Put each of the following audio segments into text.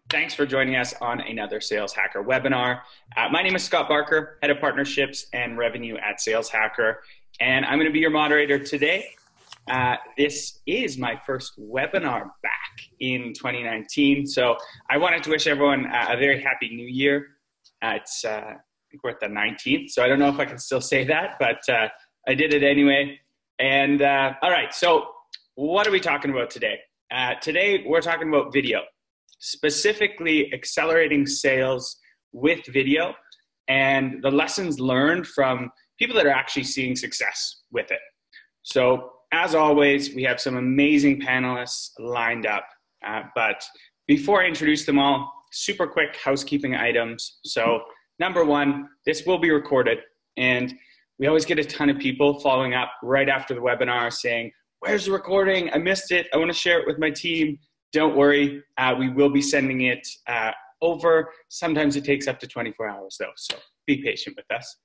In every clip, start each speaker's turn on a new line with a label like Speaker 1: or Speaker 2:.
Speaker 1: Thanks for joining us on another Sales Hacker webinar. My name is Scott Barker, Head of Partnerships and Revenue at Sales Hacker, and I'm going to be your moderator today. This is my first webinar back in 2019, so I wanted to wish everyone a very happy new year. I think we're at the 19th, so I don't know if I can still say that, but I did it anyway. And all right, so what are we talking about today? Today, we're talking about video, specifically accelerating sales with video and the lessons learned from people that are actually seeing success with it. So as always, we have some amazing panelists lined up. But before I introduce them all, super quick housekeeping items. So number one, this will be recorded. And we always get a ton of people following up right after the webinar saying, "Where's the recording? I missed it. I want to share it with my team." Don't worry, we will be sending it over. Sometimes it takes up to 24 hours though, so be patient with us.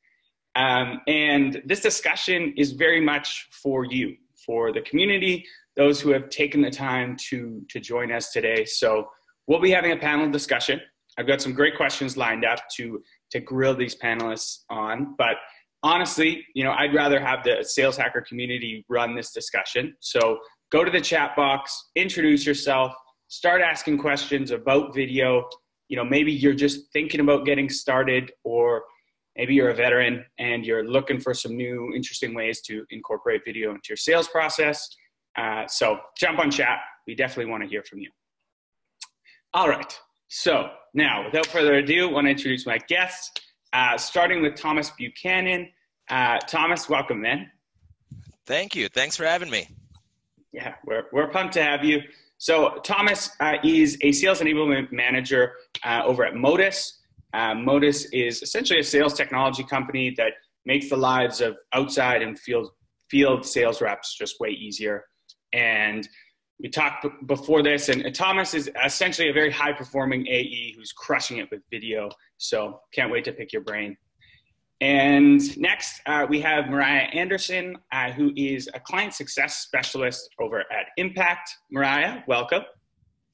Speaker 1: And this discussion is very much for you, for the community, those who have taken the time to join us today. So we'll be having a panel discussion. I've got some great questions lined up to grill these panelists on, but honestly, I'd rather have the Sales Hacker community run this discussion. So go to the chat box, introduce yourself, start asking questions about video. Maybe you're just thinking about getting started, or maybe you're a veteran and you're looking for some new interesting ways to incorporate video into your sales process. So jump on chat. We definitely want to hear from you. All right. So now, without further ado, I want to introduce my guests, starting with Thomas Buchanan. Thomas, welcome, man.
Speaker 2: Thank you. Thanks for having me.
Speaker 1: Yeah, we're pumped to have you. So Thomas is a sales enablement manager over at Modus. Modus is essentially a sales technology company that makes the lives of outside and field sales reps just way easier. And we talked before this, and Thomas is essentially a very high-performing AE who's crushing it with video. So can't wait to pick your brain. And next, we have Mariah Anderson, who is a client success specialist over at Impact. Mariah, welcome.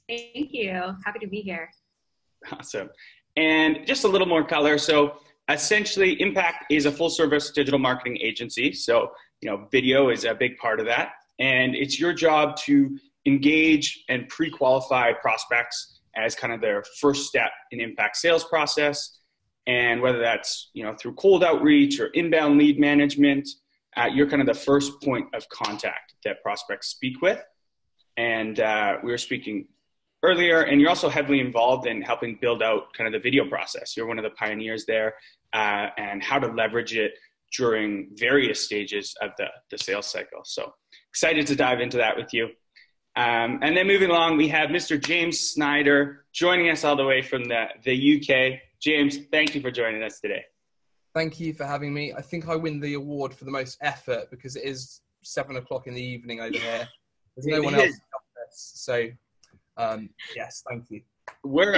Speaker 3: Thank you. Happy to be here.
Speaker 1: Awesome. And just a little more color. So essentially, Impact is a full-service digital marketing agency. So, video is a big part of that. And it's your job to engage and pre-qualify prospects as kind of their first step in Impact sales process. And whether that's, through cold outreach or inbound lead management, you're kind of the first point of contact that prospects speak with. And we were speaking earlier, and you're also heavily involved in helping build out kind of the video process. You're one of the pioneers there, and how to leverage it during various stages of the sales cycle. So excited to dive into that with you. And then moving along, we have Mr. James Snyder joining us all the way from the UK. James, thank you for joining us today.
Speaker 4: Thank you for having me. I think I win the award for the most effort because it is 7 o'clock in the evening over here. There's no one else in the office. So, yes, thank you.
Speaker 1: We're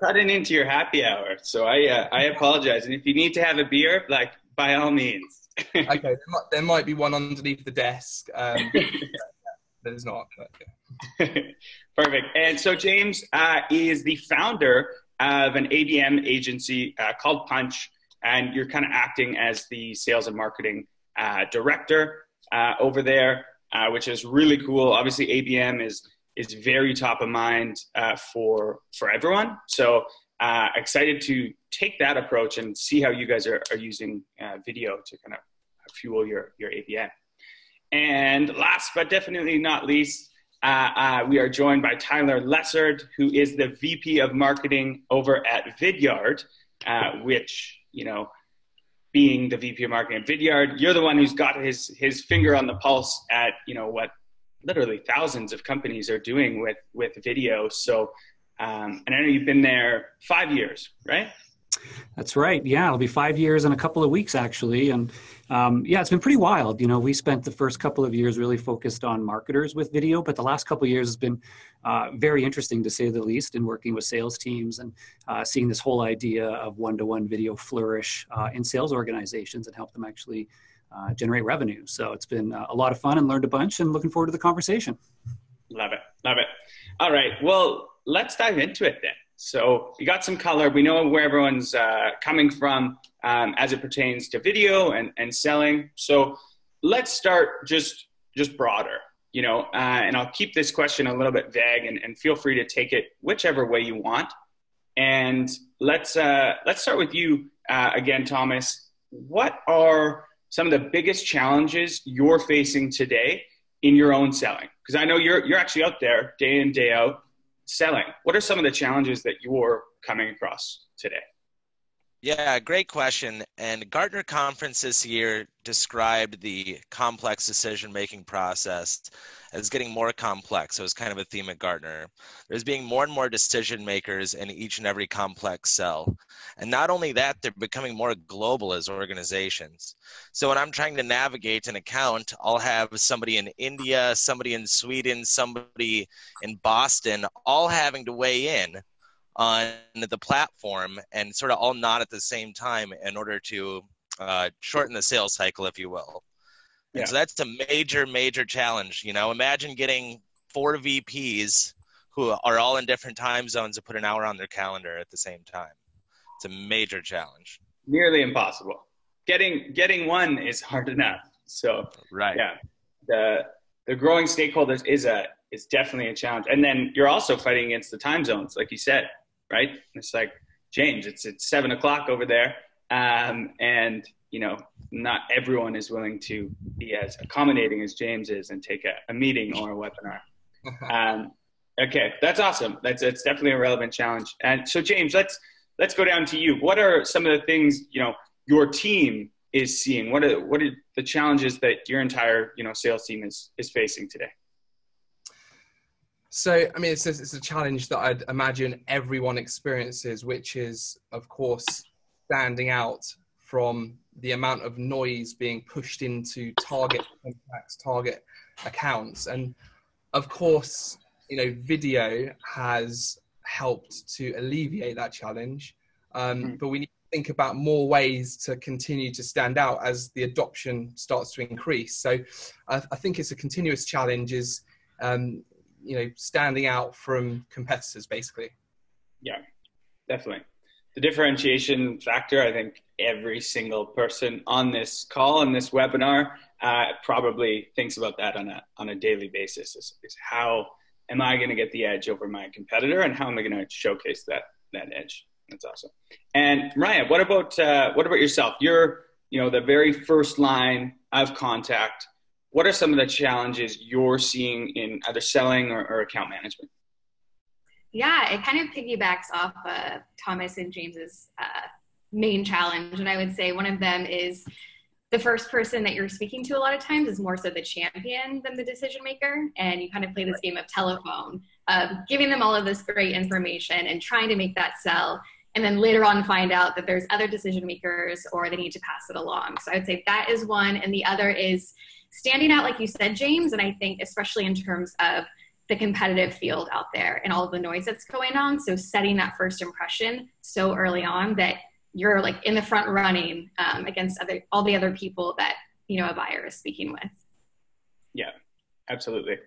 Speaker 1: cutting into your happy hour, so I apologize. And if you need to have a beer, by all means.
Speaker 4: Okay, there might be one underneath the desk. There's not. But, yeah.
Speaker 1: Perfect. And so James is the founder of an ABM agency called Punch, and you're kind of acting as the sales and marketing director over there, which is really cool. Obviously, ABM is very top of mind for everyone. So excited to take that approach and see how you guys are using video to kind of fuel your ABM. And last but definitely not least, we are joined by Tyler Lessard, who is the VP of Marketing over at Vidyard, which, being the VP of Marketing at Vidyard, you're the one who's got his finger on the pulse at, what literally thousands of companies are doing with video. So, and I know you've been there 5 years, right?
Speaker 5: That's right. Yeah, it'll be 5 years in a couple of weeks, actually. And yeah, it's been pretty wild. We spent the first couple of years really focused on marketers with video, but the last couple of years has been very interesting, to say the least, in working with sales teams and seeing this whole idea of one-to-one video flourish in sales organizations and help them actually generate revenue. So it's been a lot of fun and learned a bunch, and looking forward to the conversation.
Speaker 1: Love it. Love it. All right. Well, let's dive into it then. So you got some color. We know where everyone's coming from as it pertains to video and selling. So let's start just broader, and I'll keep this question a little bit vague and feel free to take it whichever way you want. And let's start with you again, Thomas. What are some of the biggest challenges you're facing today in your own selling? Because I know you're actually out there day in, day out selling. What are some of the challenges that you're coming across today?
Speaker 2: Yeah, great question. And Gartner conference this year described the complex decision-making process as getting more complex. So it's kind of a theme at Gartner. There's being more and more decision makers in each and every complex cell. And not only that, they're becoming more global as organizations. So when I'm trying to navigate an account, I'll have somebody in India, somebody in Sweden, somebody in Boston, all having to weigh in on the platform and sort of all nod at the same time in order to shorten the sales cycle, if you will. And so that's a major, major challenge. Imagine getting 4 VPs who are all in different time zones to put an hour on their calendar at the same time. It's a major challenge.
Speaker 1: Nearly impossible. Getting one is hard enough. So
Speaker 2: right.
Speaker 1: Yeah, the growing stakeholders is definitely a challenge. And then you're also fighting against the time zones, like you said. Right? It's like, James, it's 7 o'clock over there. And, not everyone is willing to be as accommodating as James is and take a meeting or a webinar. Okay, that's awesome. It's definitely a relevant challenge. And so, James, let's go down to you. What are some of the things, your team is seeing? What are the challenges that your entire, sales team is facing today?
Speaker 4: So, it's a challenge that I'd imagine everyone experiences, which is, of course, standing out from the amount of noise being pushed into target contacts, target accounts. And of course, video has helped to alleviate that challenge. But we need to think about more ways to continue to stand out as the adoption starts to increase. So I think it's a continuous challenge is, standing out from competitors, basically.
Speaker 1: Yeah, definitely. The differentiation factor, I think every single person on this call, on this webinar, probably thinks about that on a daily basis is how am I going to get the edge over my competitor and how am I going to showcase that edge? That's awesome. And Mariah, what about yourself? You're, the very first line of contact. What are some of the challenges you're seeing in either selling or account management?
Speaker 3: Yeah, it kind of piggybacks off Thomas and James's main challenge. And I would say one of them is the first person that you're speaking to a lot of times is more so the champion than the decision maker. And you kind of play this game of telephone, giving them all of this great information and trying to make that sell. And then later on find out that there's other decision makers or they need to pass it along. So I would say that is one. And the other is standing out, like you said, James. And I think especially in terms of the competitive field out there and all of the noise that's going on. So setting that first impression so early on that you're like in the front running against all the other people that, a buyer is speaking with.
Speaker 1: Yeah, absolutely.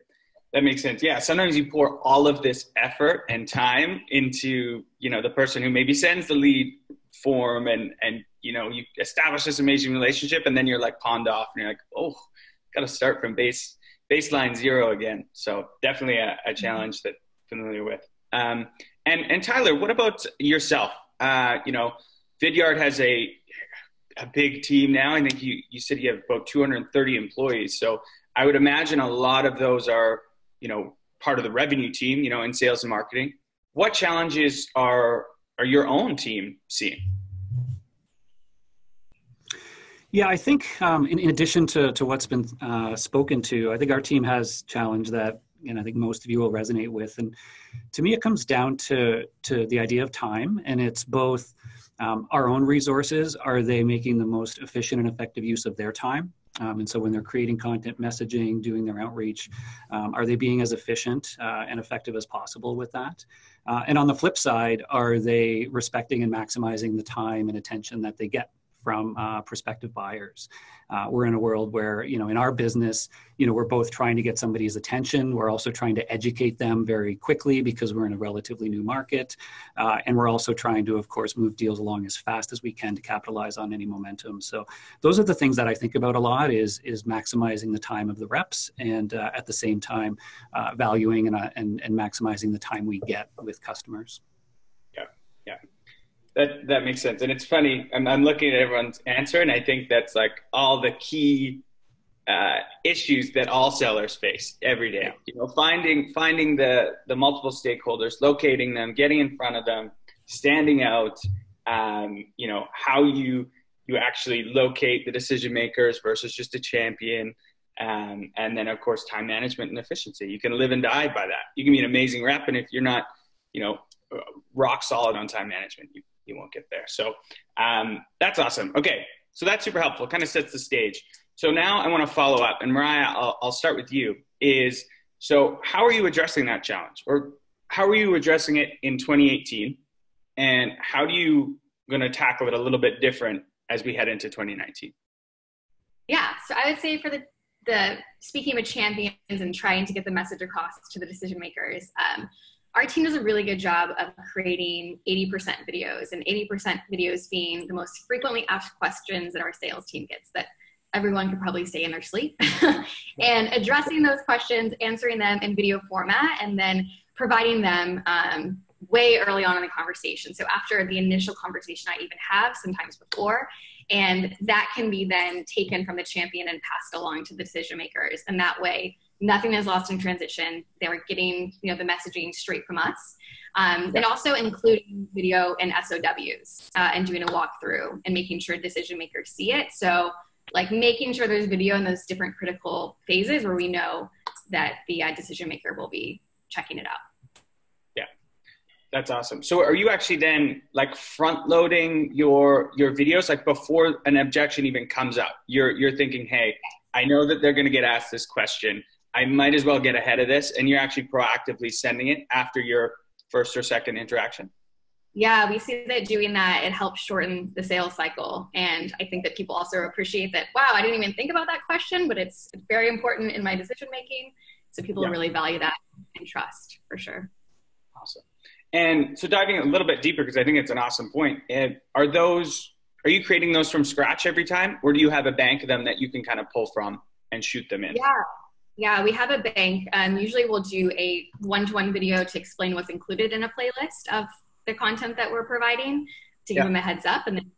Speaker 1: That makes sense. Yeah. Sometimes you pour all of this effort and time into, the person who maybe sends the lead form and you establish this amazing relationship and then you're like pawned off and you're like, oh, got to start from baseline zero again. So definitely a challenge that I'm familiar with. And Tyler, what about yourself? Vidyard has a big team now. I think you said you have about 230 employees. So I would imagine a lot of those are, part of the revenue team, in sales and marketing. What challenges are your own team seeing?
Speaker 5: Yeah, I think in addition to what's been spoken to, I think our team has challenge that, I think most of you will resonate with. And to me, it comes down to the idea of time, and it's both our own resources. Are they making the most efficient and effective use of their time? And so when they're creating content, messaging, doing their outreach, are they being as efficient and effective as possible with that? And on the flip side, are they respecting and maximizing the time and attention that they get from prospective buyers. We're in a world where, in our business, we're both trying to get somebody's attention. We're also trying to educate them very quickly because we're in a relatively new market. And we're also trying to, of course, move deals along as fast as we can to capitalize on any momentum. So those are the things that I think about a lot is maximizing the time of the reps and at the same time valuing and maximizing the time we get with customers.
Speaker 1: Yeah. That makes sense. And it's funny, I'm looking at everyone's answer, and I think that's like all the key issues that all sellers face every day. Finding the multiple stakeholders, locating them, getting in front of them, standing out, how you actually locate the decision makers versus just a champion. And then, of course, time management and efficiency. You can live and die by that. You can be an amazing rep, and if you're not, rock solid on time management, you won't get there. So that's awesome. Okay, so that's super helpful. Kind of sets the stage. So now I want to follow up, and Mariah, I'll start with you. So how are you addressing that challenge, or how are you addressing it in 2018, and how do you going to tackle it a little bit different as we head into 2019?
Speaker 3: Yeah, so I would say for the speaking with champions and trying to get the message across to the decision makers, our team does a really good job of creating 80% videos, and 80% videos being the most frequently asked questions that our sales team gets that everyone could probably say in their sleep, and addressing those questions, answering them in video format, and then providing them way early on in the conversation. So after the initial conversation I even have, sometimes before, and that can be then taken from the champion and passed along to the decision makers. And that way, nothing is lost in transition. They're getting the messaging straight from us. And also including video and SOWs and doing a walkthrough and making sure decision makers see it. So like making sure there's video in those different critical phases where we know that the decision maker will be checking it out.
Speaker 1: Yeah, that's awesome. So are you actually then like front loading your videos, like before an objection even comes up? You're thinking, hey, I know that they're going to get asked this question. I might as well get ahead of this. And you're actually proactively sending it after your first or second interaction?
Speaker 3: Yeah, we see that doing that, it helps shorten the sales cycle. And I think that people also appreciate that, wow, I didn't even think about that question, but it's very important in my decision making. So people really value that and trust, for sure.
Speaker 1: Awesome. And so diving a little bit deeper, because I think it's an awesome point, are you creating those from scratch every time? Or do you have a bank of them that you can kind of pull from and shoot them in?
Speaker 3: Yeah, we have a bank. Usually we'll do a one-to-one video to explain what's included in a playlist of the content that we're providing to give them a heads up. And then,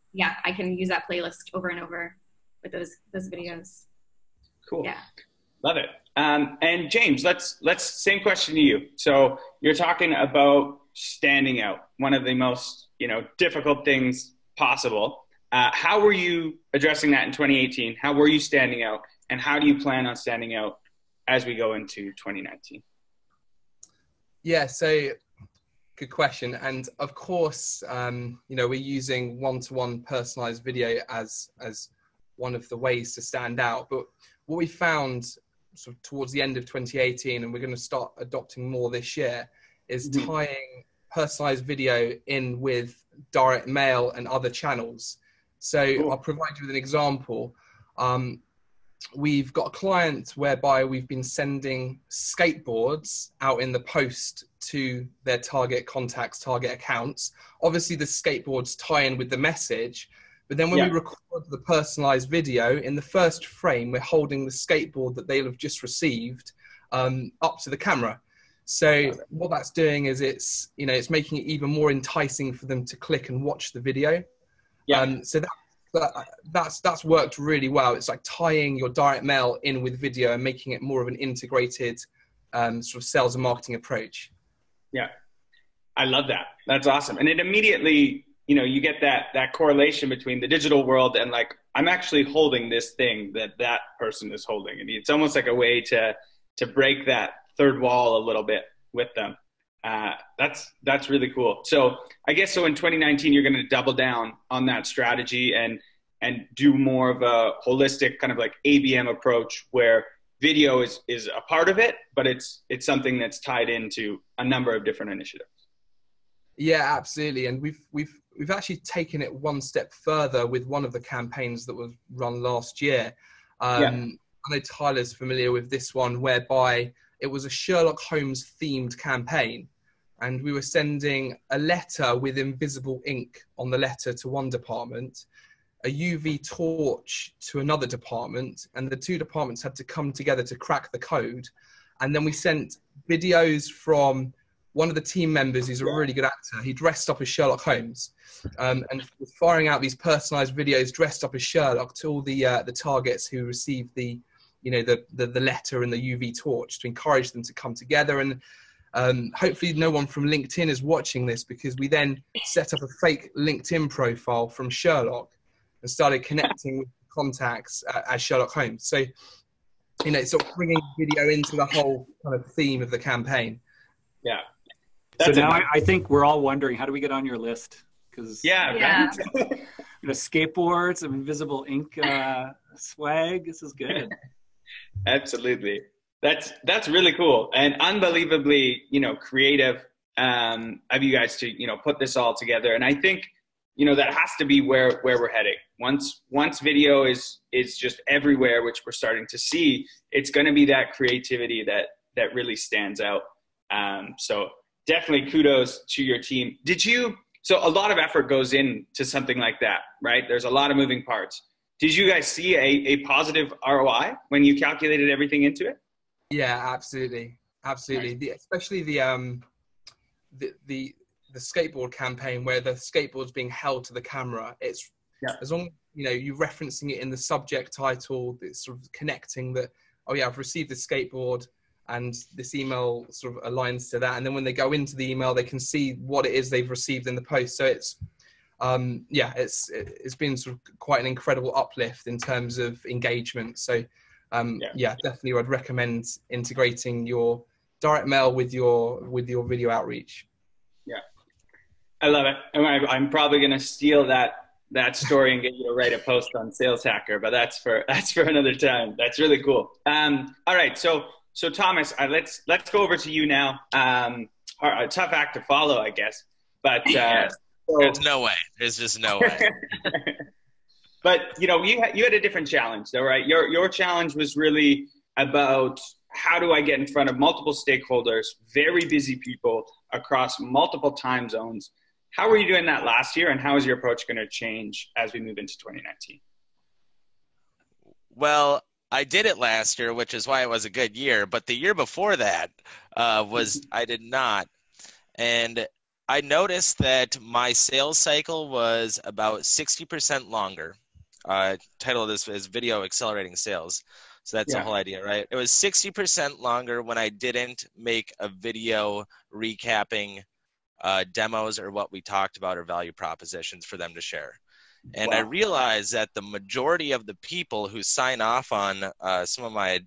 Speaker 3: I can use that playlist over and over with those videos.
Speaker 1: Cool.
Speaker 3: Yeah.
Speaker 1: Love it. And James, let's same question to you. So you're talking about standing out, one of the most, difficult things possible. How were you addressing that in 2018? How were you standing out? And how do you plan on standing out as we go into 2019?
Speaker 4: Yeah, so good question. And of course, we're using one-to-one personalized video as one of the ways to stand out. But what we found sort of towards the end of 2018, and we're going to start adopting more this year, is tying personalized video in with direct mail and other channels. So I'll provide you with an example. We've got a client whereby we've been sending skateboards out in the post to their target contacts, target accounts. Obviously, the skateboards tie in with the message, but then when we record the personalized video, in the first frame, we're holding the skateboard that they'll have just received up to the camera. So what that's doing is it's making it even more enticing for them to click and watch the video. So that's worked really well. It's like tying your direct mail in with video and making it more of an integrated sort of sales and marketing approach. Yeah,
Speaker 1: I love that. That's awesome. And it immediately, you get that correlation between the digital world and like, I'm actually holding this thing that person is holding. And it's almost like a way to break that third wall a little bit with them. That's really cool. So I guess so in 2019, you're going to double down on that strategy and do more of a holistic kind of like ABM approach where video is a part of it, but it's something that's tied into a number of different initiatives.
Speaker 4: Yeah, absolutely. And we've actually taken it one step further with one of the campaigns that was run last year. I know Tyler's familiar with this one, whereby it was a Sherlock Holmes themed campaign, and we were sending a letter with invisible ink on the letter to one department, a UV torch to another department, and the two departments had to come together to crack the code. And then we sent videos from one of the team members who's a really good actor. He dressed up as Sherlock Holmes, and was firing out these personalized videos dressed up as Sherlock to all the targets who received the letter and the UV torch, to encourage them to come together. And hopefully no one from LinkedIn is watching this, because we then set up a fake LinkedIn profile from Sherlock and started connecting with contacts as Sherlock Holmes. So, sort of bringing video into the whole kind of theme of the campaign.
Speaker 1: Yeah.
Speaker 5: So now I think we're all wondering, how do we get on your list? Because skateboards, some invisible ink swag. This is good.
Speaker 1: Absolutely. That's really cool and unbelievably, creative of you guys to, put this all together. And I think, that has to be where we're heading. Once video is just everywhere, which we're starting to see, it's going to be that creativity that really stands out. So definitely kudos to your team. So a lot of effort goes into something like that, right? There's a lot of moving parts. Did you guys see a positive ROI when you calculated everything into it?
Speaker 4: Yeah, absolutely. Absolutely. Especially the skateboard campaign, where the skateboard's being held to the camera. It's as long you're referencing it in the subject title, it's sort of connecting that, oh yeah, I've received the skateboard, and this email sort of aligns to that. And then when they go into the email, they can see what it is they've received in the post. So it's been sort of quite an incredible uplift in terms of engagement. So definitely I'd recommend integrating your direct mail with your video outreach. Yeah,
Speaker 1: I love it. I'm probably going to steal that story and get you to write a post on Sales Hacker, but that's for another time. That's really cool. All right, so Thomas, let's go over to you now. A tough act to follow, I guess, but
Speaker 2: there's no way. There's just no way.
Speaker 1: But you had a different challenge, though, right? Your challenge was really about, how do I get in front of multiple stakeholders, very busy people across multiple time zones? How were you doing that last year, and how is your approach going to change as we move into 2019?
Speaker 2: Well, I did it last year, which is why it was a good year. But the year before that I did not. And I noticed that my sales cycle was about 60% longer. Title of this is Video Accelerating Sales. So that's the whole idea, right? It was 60% longer when I didn't make a video recapping demos or what we talked about or value propositions for them to share. And I realized that the majority of the people who sign off on some of my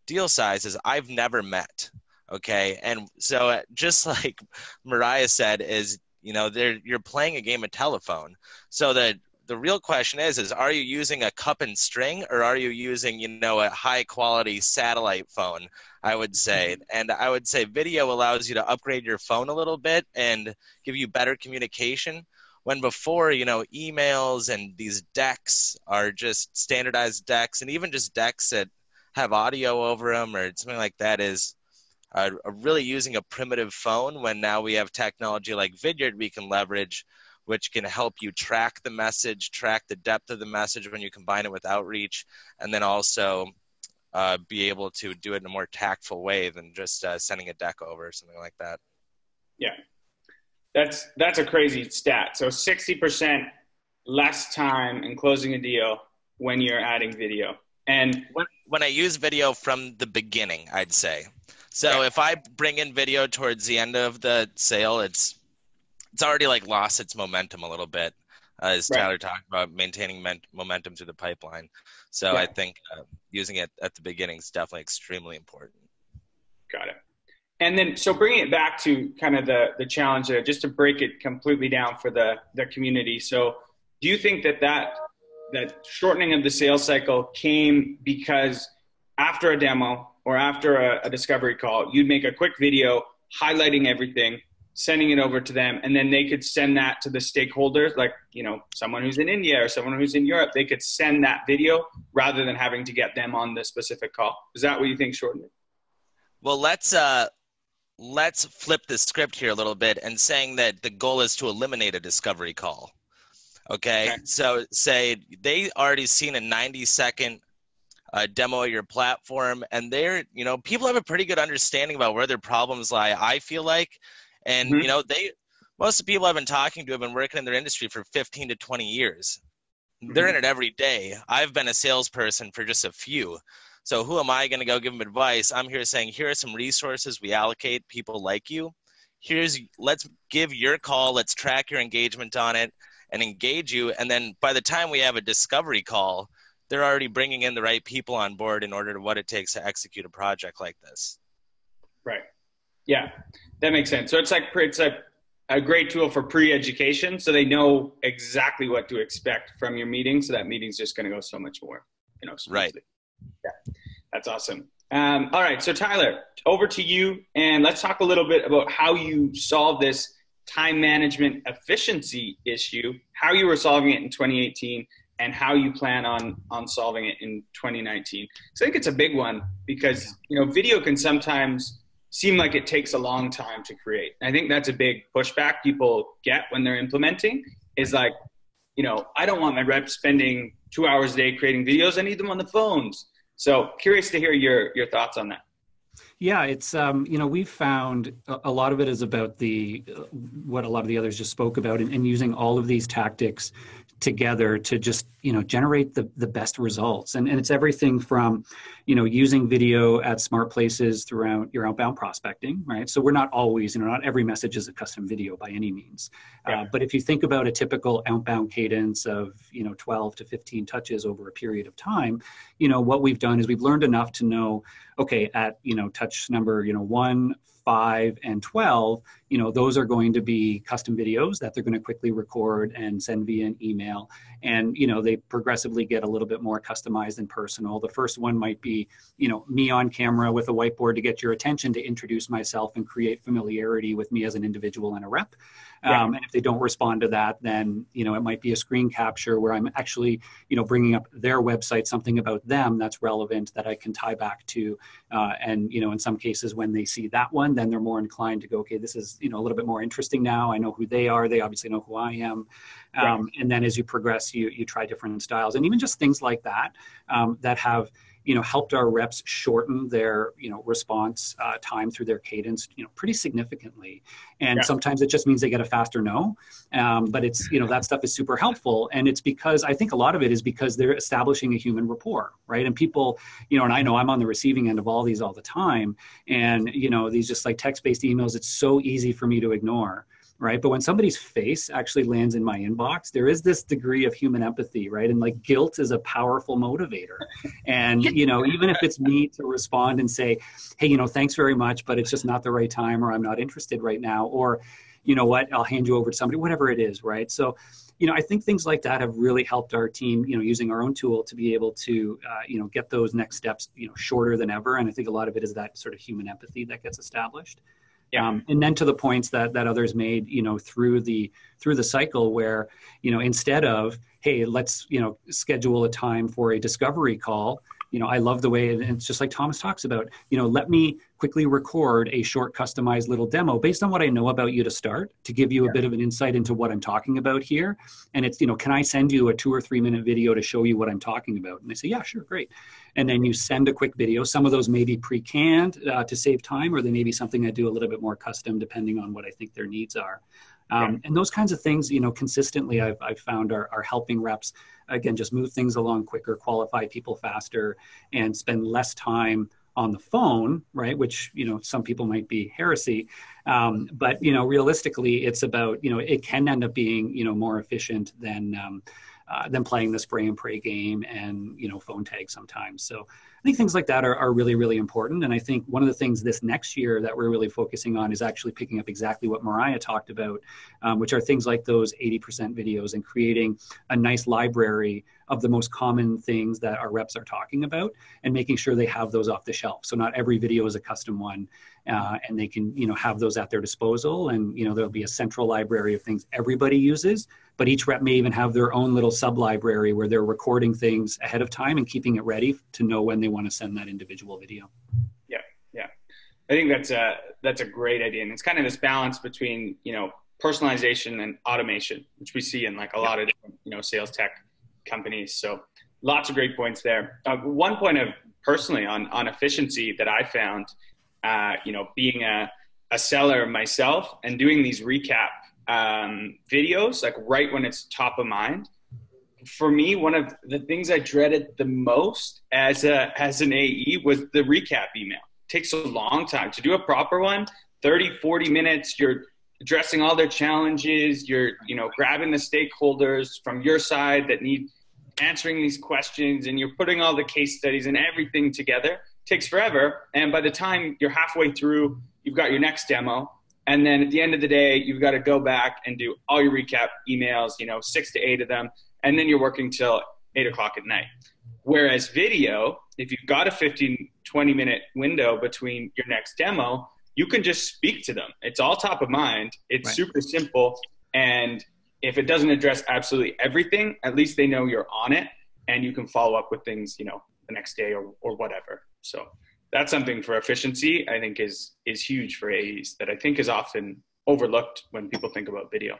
Speaker 2: deal sizes, I've never met. Okay. And so just like Mariah said, is, you're playing a game of telephone. So the real question is are you using a cup and string, or are you using, a high quality satellite phone, I would say. And I would say video allows you to upgrade your phone a little bit and give you better communication. When before, emails and these decks are just standardized decks, and even just decks that have audio over them or something like that is really using a primitive phone, when now we have technology like Vidyard we can leverage, which can help you track the message, track the depth of the message when you combine it with outreach, and then also be able to do it in a more tactful way than just sending a deck over or something like that.
Speaker 1: Yeah. That's a crazy stat. So 60% less time in closing a deal when you're adding video. And
Speaker 2: when I use video from the beginning, I'd say. So if I bring in video towards the end of the sale, it's already lost its momentum a little bit, as Tyler talked about, maintaining momentum through the pipeline. So I think using it at the beginning is definitely extremely important.
Speaker 1: Got it. And then, so bringing it back to kind of the challenge there, just to break it completely down for the community. So do you think that shortening of the sales cycle came because after a demo or after a discovery call, you'd make a quick video highlighting everything, sending it over to them, and then they could send that to the stakeholders, like, you know, someone who's in India or someone who's in Europe, they could send that video rather than having to get them on the specific call. Is that what you think, shortening?
Speaker 2: Well, let's flip the script here a little bit and saying that the goal is to eliminate a discovery call. Okay. So say they already seen a 90-second demo of your platform, and they're, you know, people have a pretty good understanding about where their problems lie, I feel like. And, you know, most of the people I've been talking to have been working in their industry for 15 to 20 years. They're in it every day. I've been a salesperson for just a few. So who am I going to go give them advice? I'm here saying, here are some resources we allocate people like you. Let's give your call. Let's track your engagement on it and engage you. And then by the time we have a discovery call, they're already bringing in the right people on board in order to what it takes to execute a project like this.
Speaker 1: Right. Yeah, that makes sense. So it's a great tool for pre-education, so they know exactly what to expect from your meeting. So that meeting's just going to go so much more, you know, smoothly.
Speaker 2: Right.
Speaker 1: Yeah, that's awesome. All right, so Tyler, over to you, and let's talk a little bit about how you solve this time management efficiency issue, how you were solving it in 2018, and how you plan on solving it in 2019. So I think it's a big one because, you know, video can sometimes seem like it takes a long time to create. I think that's a big pushback people get when they're implementing is like, you know, I don't want my reps spending 2 hours a day creating videos. I need them on the phones. So curious to hear your thoughts on that.
Speaker 5: Yeah, it's, you know, we've found a lot of it is about what a lot of the others just spoke about and using all of these tactics together to just, you know, generate the best results. And it's everything from, you know, using video at smart places throughout your outbound prospecting, right? So we're not always, you know, not every message is a custom video by any means. Yeah. But if you think about a typical outbound cadence of, you know, 12 to 15 touches over a period of time, you know, what we've done is we've learned enough to know, okay, at, you know, touch number, you know, 1, 5, and 12, you know, those are going to be custom videos that they're going to quickly record and send via an email. And, you know, they progressively get a little bit more customized and personal. The first one might be, you know, me on camera with a whiteboard to get your attention, to introduce myself and create familiarity with me as an individual and a rep. And if they don't respond to that, then, you know, it might be a screen capture where I'm actually, you know, bringing up their website, something about them that's relevant that I can tie back to. And, you know, in some cases, when they see that one, then they're more inclined to go, okay, this is, you know, a little bit more interesting now. I know who they are. They obviously know who I am. And then as you progress, you try different styles, and even just things like that, that have, you know, helped our reps shorten their, you know, response time through their cadence, you know, pretty significantly. And sometimes it just means they get a faster no. But it's, you know, that stuff is super helpful. And it's because I think a lot of it is because they're establishing a human rapport, right? And people, you know, and I know I'm on the receiving end of all these all the time. And, you know, these just like text-based emails, it's so easy for me to ignore. Right. But when somebody's face actually lands in my inbox, there is this degree of human empathy. Right. And like guilt is a powerful motivator. And, you know, even if it's me to respond and say, hey, you know, thanks very much, but it's just not the right time, or I'm not interested right now, or, you know what, I'll hand you over to somebody, whatever it is. Right. So, you know, I think things like that have really helped our team, you know, using our own tool to be able to, you know, get those next steps, you know, shorter than ever. And I think a lot of it is that sort of human empathy that gets established. And then to the points that others made, you know, through the cycle where, you know, instead of, hey, let's, you know, schedule a time for a discovery call, you know, I love the way, and it's just like Thomas talks about, you know, let me quickly record a short customized little demo based on what I know about you to start, to give you a bit of an insight into what I'm talking about here. And it's, you know, can I send you a 2 or 3 minute video to show you what I'm talking about? And they say, yeah, sure, great. And then you send a quick video. Some of those may be pre-canned to save time, or they may be something I do a little bit more custom depending on what I think their needs are. And those kinds of things, you know, consistently I've found are helping reps, again, just move things along quicker, qualify people faster, and spend less time on the phone, right? Which, you know, some people might be heresy. But, you know, realistically, it's about, you know, it can end up being, you know, more efficient than playing the spray and pray game and, you know, phone tag sometimes. So I think things like that are really, really important. And I think one of the things this next year that we're really focusing on is actually picking up exactly what Mariah talked about, which are things like those 80% videos and creating a nice library of the most common things that our reps are talking about and making sure they have those off the shelf. So not every video is a custom one, and they can, have those at their disposal. And, there'll be a central library of things everybody uses, but each rep may even have their own little sub-library where they're recording things ahead of time and keeping it ready to know when they want to send that individual video.
Speaker 1: Yeah. I think that's a great idea. And it's kind of this balance between, personalization and automation, which we see in like a lot of different, sales tech companies. So lots of great points there. One point of personally on efficiency that I found, being a seller myself and doing these recap videos, like right when it's top of mind. For me, one of the things I dreaded the most as an AE was the recap email. It takes a long time to do a proper one, 30, 40 minutes. You're addressing all their challenges. You're, grabbing the stakeholders from your side that need answering these questions, and you're putting all the case studies and everything together. It takes forever. And by the time you're halfway through, you've got your next demo. And then at the end of the day, you've got to go back and do all your recap emails, 6 to 8 of them. And then you're working till 8 o'clock at night. Whereas video, if you've got a 15, 20 minute window between your next demo, you can just speak to them. It's all top of mind. It's super simple. And if it doesn't address absolutely everything, at least they know you're on it and you can follow up with things, the next day or whatever. So that's something for efficiency, I think is huge for AEs that I think is often overlooked when people think about video.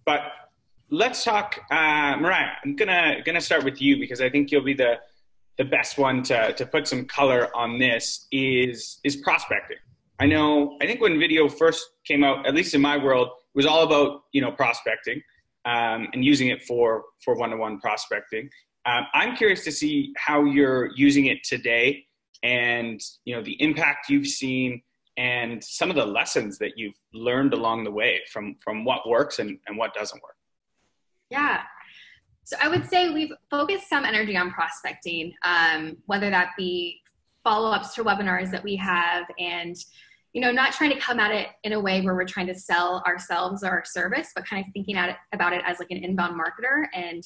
Speaker 1: But let's talk, Mariah, I'm gonna start with you because I think you'll be the best one to put some color on this is prospecting. I think when video first came out, at least in my world, it was all about, prospecting and using it for one-to-one prospecting. I'm curious to see how you're using it today and, the impact you've seen and some of the lessons that you've learned along the way from what works and what doesn't work.
Speaker 3: Yeah. So I would say we've focused some energy on prospecting, whether that be follow-ups to webinars that we have and, not trying to come at it in a way where we're trying to sell ourselves or our service, but kind of thinking about it as like an inbound marketer and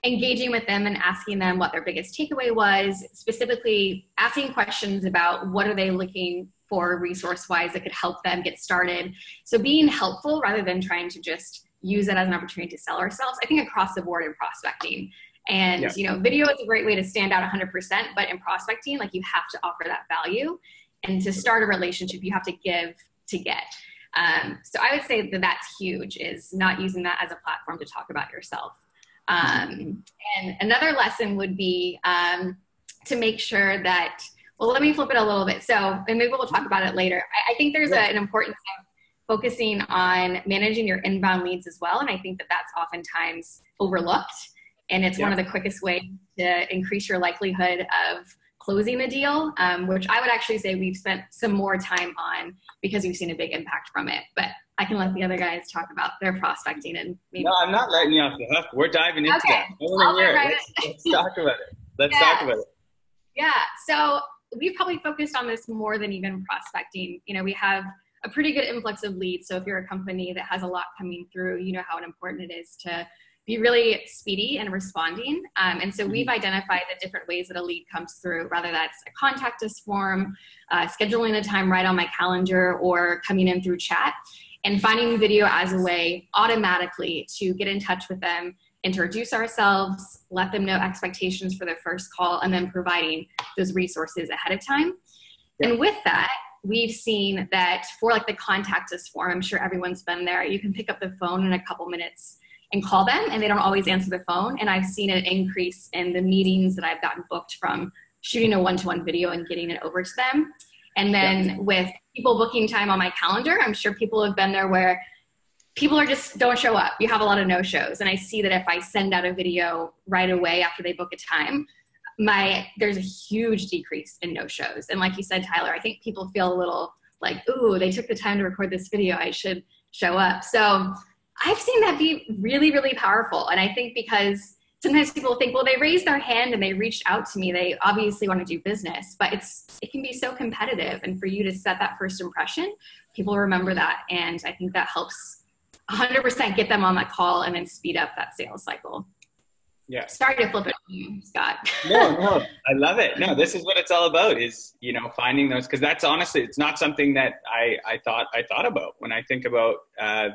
Speaker 3: engaging with them and asking them what their biggest takeaway was, specifically asking questions about what are they looking for resource-wise that could help them get started. So being helpful rather than trying to just use it as an opportunity to sell ourselves, I think across the board in prospecting. And, video is a great way to stand out 100%, but in prospecting, like you have to offer that value. And to start a relationship, you have to give to get. So I would say that that's huge, is not using that as a platform to talk about yourself. And another lesson would be to make sure that, well, let me flip it a little bit. So, and maybe we'll talk about it later. I think there's an importance of focusing on managing your inbound leads as well. And I think that that's oftentimes overlooked. And it's one of the quickest ways to increase your likelihood of closing the deal, which I would actually say we've spent some more time on because we've seen a big impact from it. But I can let the other guys talk about their prospecting and maybe.
Speaker 1: No, I'm not letting you off the hook. We're diving into that. I want to hear it. Let's talk about it. Let's talk about it.
Speaker 3: Yeah. So we've probably focused on this more than even prospecting. We have a pretty good influx of leads. So if you're a company that has a lot coming through, you know how important it is to be really speedy and responding. And so we've identified the different ways that a lead comes through, whether that's a contact us form, scheduling a time right on my calendar, or coming in through chat, and finding video as a way automatically to get in touch with them, introduce ourselves, let them know expectations for their first call, and then providing those resources ahead of time. Yeah. And with that, we've seen that for like the contact us form, I'm sure everyone's been there, you can pick up the phone in a couple minutes and call them, and they don't always answer the phone. And I've seen an increase in the meetings that I've gotten booked from shooting a one-to-one video and getting it over to them. And then with people booking time on my calendar, I'm sure people have been there where people are just don't show up. You have a lot of no-shows. And I see that if I send out a video right away after they book a time, there's a huge decrease in no-shows. And like you said, Tyler, I think people feel a little like, ooh, they took the time to record this video, I should show up. So I've seen that be really, really powerful. And I think because sometimes people think, well, they raised their hand and they reached out to me. They obviously want to do business, but it can be so competitive. And for you to set that first impression, people remember that. And I think that helps 100% get them on that call and then speed up that sales cycle.
Speaker 1: Yeah.
Speaker 3: Sorry to flip it on you, Scott.
Speaker 1: No, I love it. No, this is what it's all about is, finding those, because that's honestly, it's not something that I thought about when I think about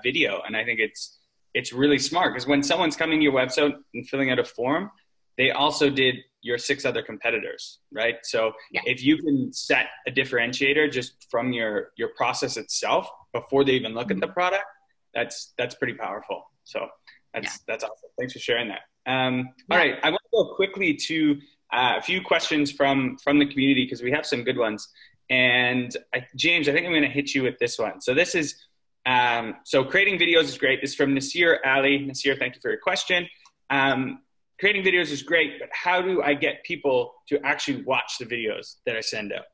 Speaker 1: video. And I think it's really smart because when someone's coming to your website and filling out a form, they also did your 6 other competitors, right? So if you can set a differentiator just from your process itself before they even look at the product, that's pretty powerful. So that's awesome. Thanks for sharing that. All right, I want to go quickly to a few questions from the community because we have some good ones. And James, I think I'm going to hit you with this one. So this is, so creating videos is great. This is from Nasir Ali. Nasir, thank you for your question. Creating videos is great, but how do I get people to actually watch the videos that I send out?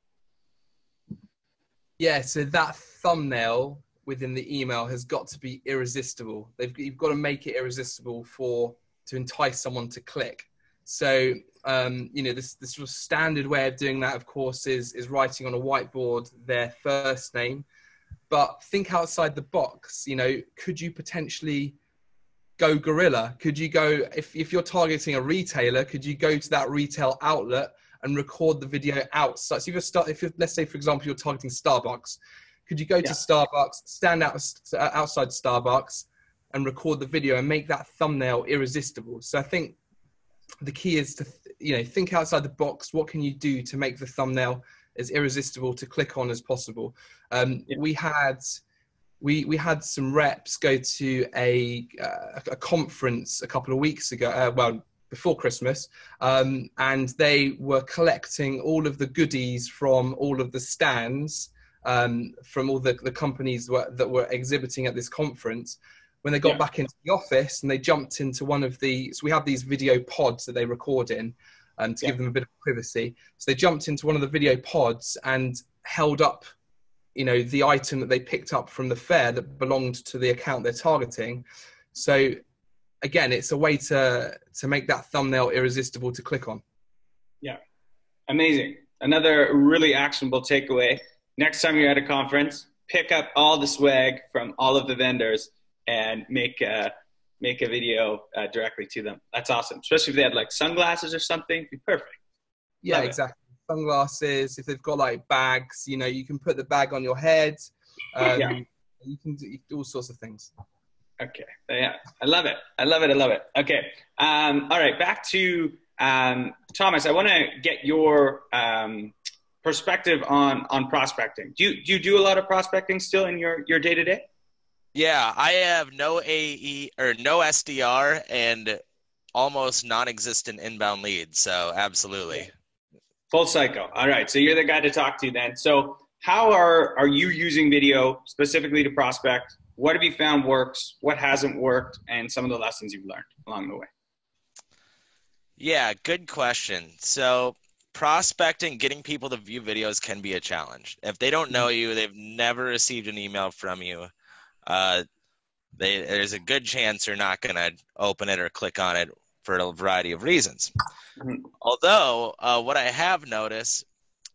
Speaker 4: Yeah, so that thumbnail within the email has got to be irresistible. You've got to make it irresistible to entice someone to click. So, this sort of standard way of doing that, of course, is writing on a whiteboard their first name. But think outside the box. Could you potentially go guerrilla? Could you go, if you're targeting a retailer, could you go to that retail outlet and record the video outside? So let's say, for example, you're targeting Starbucks, could you go to Starbucks, stand outside Starbucks and record the video and make that thumbnail irresistible? So I think the key is to, think outside the box. What can you do to make the thumbnail as irresistible to click on as possible? We had some reps go to a conference a couple of weeks ago, before Christmas, and they were collecting all of the goodies from all of the stands, from all the companies that were exhibiting at this conference. When they got back into the office and they jumped into one of so we have these video pods that they record in, to give them a bit of privacy. So they jumped into one of the video pods and held up, the item that they picked up from the fair that belonged to the account they're targeting. So again, it's a way to make that thumbnail irresistible to click on. Yeah.
Speaker 1: Amazing. Another really actionable takeaway. Next time you're at a conference, pick up all the swag from all of the vendors and make a video directly to them. That's awesome. Especially if they had like sunglasses or something, it'd be perfect.
Speaker 4: Yeah, exactly. Sunglasses, if they've got like bags, you can put the bag on your head. You can do all sorts of things.
Speaker 1: Okay. Yeah. I love it. Okay. All right. Back to Thomas. I want to get your perspective on prospecting. Do you do a lot of prospecting still in your day-to-day?
Speaker 2: Yeah, I have no AE or no SDR and almost non-existent inbound leads. So absolutely.
Speaker 1: Full cycle. All right. So you're the guy to talk to then. So how are you using video specifically to prospect? What have you found works? What hasn't worked? And some of the lessons you've learned along the way.
Speaker 2: Yeah, good question. So prospecting, getting people to view videos can be a challenge. If they don't know you, they've never received an email from you, there's a good chance they're not going to open it or click on it for a variety of reasons. Mm-hmm. Although what I have noticed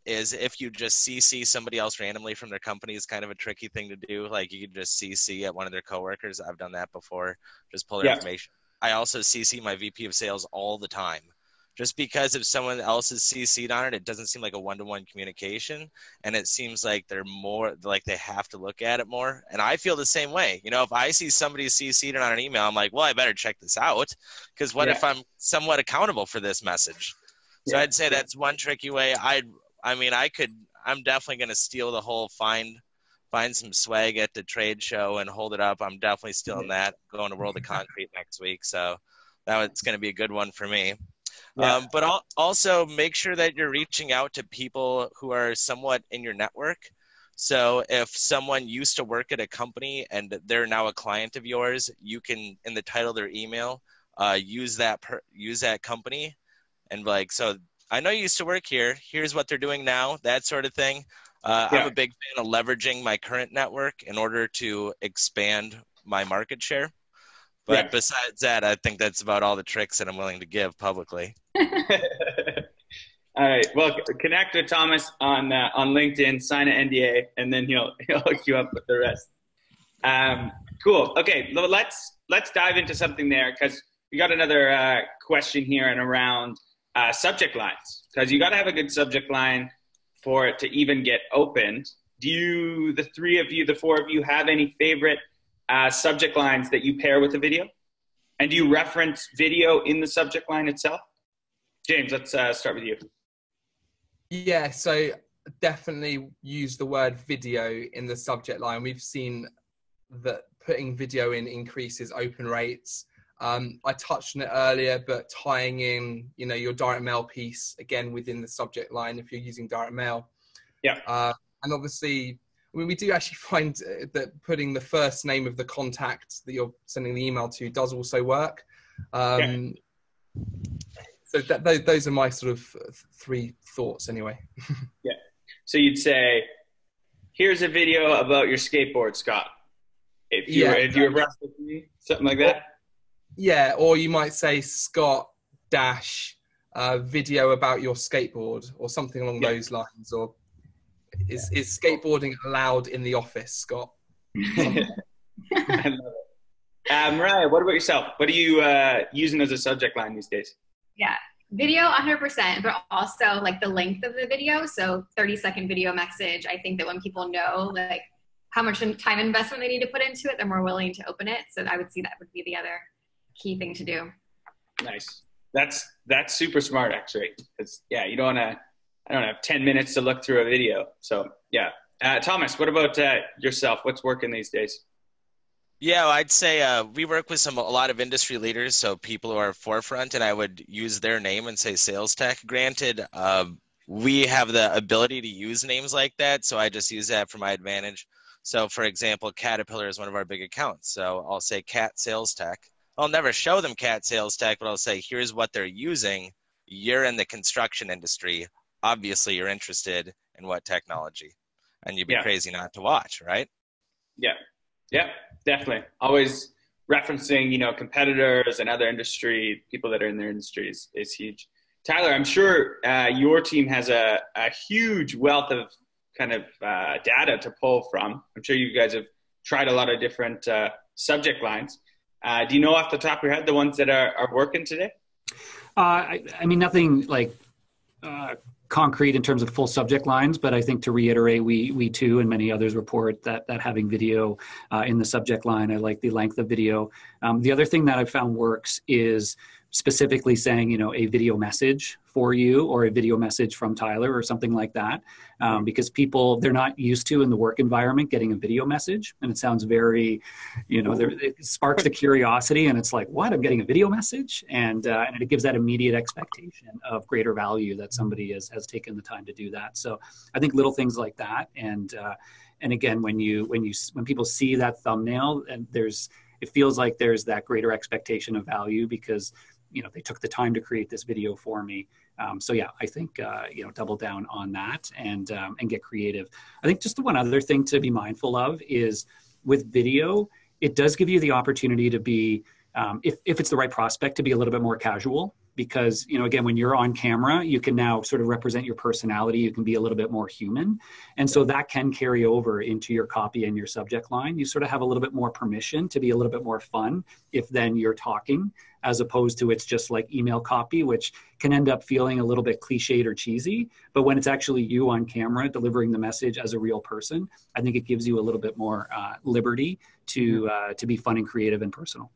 Speaker 2: is if you just CC somebody else randomly from their company is kind of a tricky thing to do. Like you can just CC at one of their coworkers. I've done that before. Just pull their information. I also CC my VP of sales all the time. Just because if someone else is CC'd on it, it doesn't seem like a one-to-one communication, and it seems like they're more like they have to look at it more. And I feel the same way. If I see somebody CC'd on an email, I'm like, well, I better check this out because what if I'm somewhat accountable for this message? So I'd say that's one tricky way. I'm definitely going to steal the whole find some swag at the trade show and hold it up. I'm definitely stealing that. Going to World of Concrete next week, so that's going to be a good one for me. Yeah. But also make sure that you're reaching out to people who are somewhat in your network. So if someone used to work at a company and they're now a client of yours, you can, in the title of their email, use that company and so I know you used to work here. Here's what they're doing now, that sort of thing. I'm a big fan of leveraging my current network in order to expand my market share. But besides that, I think that's about all the tricks that I'm willing to give publicly.
Speaker 1: All right. Well, connect with Thomas on LinkedIn, sign an NDA, and then he'll hook you up with the rest. Cool. Okay. Let's dive into something there, because we got another question here and around subject lines, because you got to have a good subject line for it to even get opened. Do the four of you have any favorite subject lines that you pair with the video? And do you reference video in the subject line itself? James, let's start with you.
Speaker 4: Yeah, so definitely use the word video in the subject line. We've seen that putting video in increases open rates. I touched on it earlier, but tying in, your direct mail piece again within the subject line if you're using direct mail.
Speaker 1: Yeah.
Speaker 4: And obviously, we do actually find that putting the first name of the contact that you're sending the email to does also work. So those are my sort of three thoughts anyway.
Speaker 1: Yeah. So you'd say, here's a video about your skateboard, Scott. If you were with me, something like that.
Speaker 4: Yeah, or you might say Scott video about your skateboard or something along those lines. Or is skateboarding allowed in the office, Scott?
Speaker 1: I love it. Mariah, what about yourself? What are you using as a subject line these days?
Speaker 3: Yeah, video 100%, but also like the length of the video. So 30-second video message. I think that when people know like how much time investment they need to put into it, they're more willing to open it. So I would see that would be the other key thing to do.
Speaker 1: Nice. That's super smart, actually. Because I don't have 10 minutes to look through a video. So yeah. Thomas, what about yourself? What's working these days?
Speaker 2: Yeah, I'd say we work with a lot of industry leaders, so people who are forefront, and I would use their name and say sales tech. Granted, we have the ability to use names like that, so I just use that for my advantage. So, for example, Caterpillar is one of our big accounts, so I'll say Cat Sales Tech. I'll never show them Cat Sales Tech, but I'll say, here's what they're using. You're in the construction industry. Obviously, you're interested in what technology, and you'd be crazy not to watch, right?
Speaker 1: Yeah. Yeah, definitely. Always referencing, competitors and other industry, people that are in their industries is huge. Tyler, I'm sure your team has a huge wealth of kind of data to pull from. I'm sure you guys have tried a lot of different subject lines. Do you know off the top of your head the ones that are working today?
Speaker 5: I mean, nothing like concrete in terms of full subject lines, but I think to reiterate, we too and many others report that having video in the subject line. I like the length of video. The other thing that I've found works is specifically saying, a video message for you or a video message from Tyler or something like that, because people, they're not used to in the work environment getting a video message, and it sounds very, it sparks the curiosity, and it's like, what, I'm getting a video message? And it gives that immediate expectation of greater value that somebody has taken the time to do that. So I think little things like that, and again, when people see that thumbnail, and it feels like there's that greater expectation of value because they took the time to create this video for me. So yeah, I think, double down on that and get creative. I think just the one other thing to be mindful of is with video, it does give you the opportunity to be, if it's the right prospect, to be a little bit more casual. Because, again, when you're on camera, you can now sort of represent your personality. You can be a little bit more human. And so that can carry over into your copy and your subject line. You sort of have a little bit more permission to be a little bit more fun if then you're talking, as opposed to it's just like email copy, which can end up feeling a little bit cliched or cheesy. But when it's actually you on camera delivering the message as a real person, I think it gives you a little bit more liberty to be fun and creative and personal.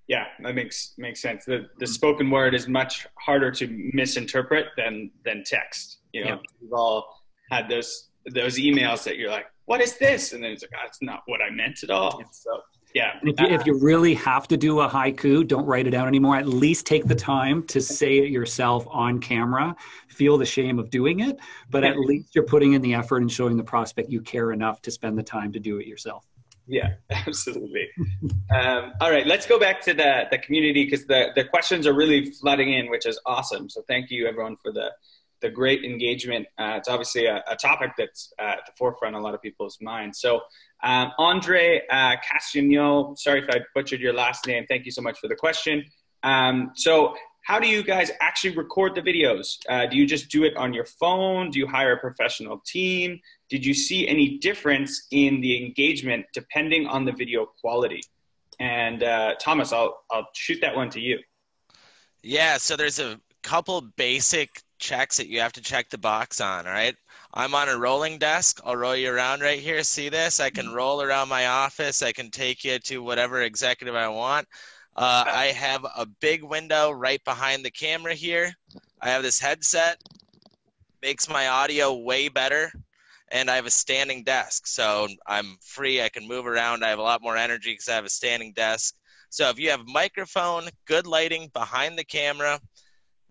Speaker 1: Yeah, that makes sense. The spoken word is much harder to misinterpret than text. We've all had those emails that you're like, what is this? And then it's like, that's not what I meant at all. So yeah.
Speaker 5: If you really have to do a haiku, don't write it down anymore. At least take the time to say it yourself on camera. Feel the shame of doing it, but at least you're putting in the effort and showing the prospect you care enough to spend the time to do it yourself.
Speaker 1: Yeah, absolutely. All right, let's go back to the community because the questions are really flooding in, which is awesome. So thank you everyone for the great engagement. It's obviously a topic that's at the forefront of a lot of people's minds. So Andre Castagno, sorry if I butchered your last name. Thank you so much for the question. So how do you guys actually record the videos? Do you just do it on your phone? Do you hire a professional team? Did you see any difference in the engagement depending on the video quality? And Thomas, I'll shoot that one to you.
Speaker 2: Yeah, so there's a couple basic checks that you have to check the box on, all right? I'm on a rolling desk. I'll roll you around right here. See this? I can roll around my office. I can take you to whatever executive I want. I have a big window right behind the camera here. I have this headset. Makes my audio way better. And I have a standing desk. So I'm free. I can move around. I have a lot more energy because I have a standing desk. So if you have microphone, good lighting behind the camera,